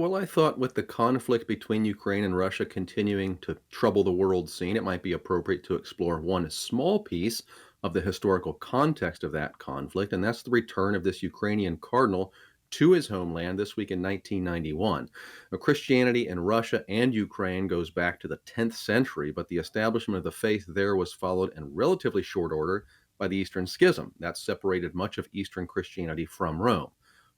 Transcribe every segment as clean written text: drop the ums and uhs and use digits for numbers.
Well, I thought with the conflict between Ukraine and Russia continuing to trouble the world scene, it might be appropriate to explore one small piece of the historical context of that conflict, and that's the return of this Ukrainian cardinal to his homeland this week in 1991. Now, Christianity in Russia and Ukraine goes back to the 10th century, but the establishment of the faith there was followed in relatively short order by the Eastern Schism. That separated much of Eastern Christianity from Rome.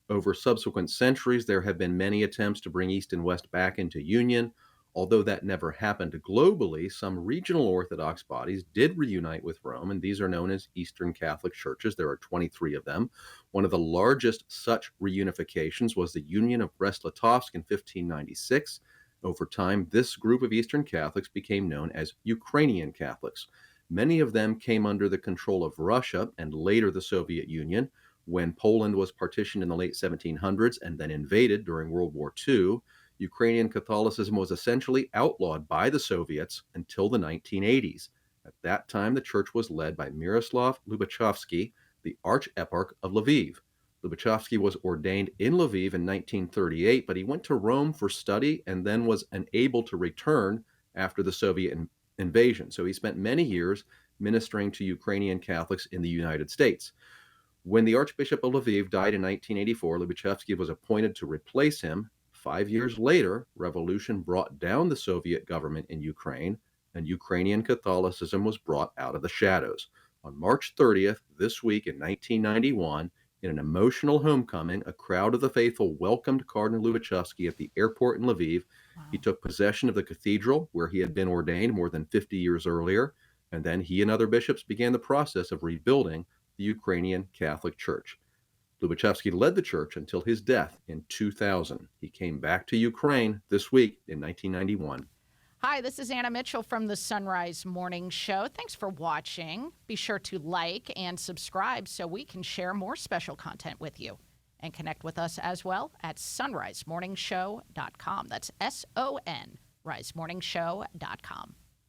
Over subsequent centuries, there have been many attempts to bring East and West back into union. Although that never happened globally, some regional Orthodox bodies did reunite with Rome, and these are known as Eastern Catholic churches. There are 23 of them. One of the largest such reunifications was the Union of Brest-Litovsk in 1596. Over time, this group of Eastern Catholics became known as Ukrainian Catholics. Many of them came under the control of Russia and later the Soviet Union. When Poland was partitioned in the late 1700s and then invaded during World War II, Ukrainian Catholicism was essentially outlawed by the Soviets until the 1980s. At that time, the church was led by Miroslav Lubachovsky, the Archeparch of Lviv. Lubachovsky was ordained in Lviv in 1938, but he went to Rome for study and then was unable to return after the Soviet invasion. So he spent many years ministering to Ukrainian Catholics in the United States. When the Archbishop of Lviv died in 1984, Lubachovsky was appointed to replace him. 5 years later, revolution brought down the Soviet government in Ukraine, and Ukrainian Catholicism was brought out of the shadows. On March 30th, this week in 1991, in an emotional homecoming, a crowd of the faithful welcomed Cardinal Lubachovsky at the airport in Lviv. He Wow. took possession of the cathedral where he had been ordained more than 50 years earlier, and then he and other bishops began the process of rebuilding the Ukrainian Catholic Church. Lubachovsky led the church until his death in 2000. He came back to Ukraine this week in 1991. Hi, this is Anna Mitchell from the Sunrise Morning Show. Thanks for watching. Be sure to like and subscribe so we can share more special content with you. And connect with us as well at sunrisemorningshow.com. That's SON, risemorningshow.com.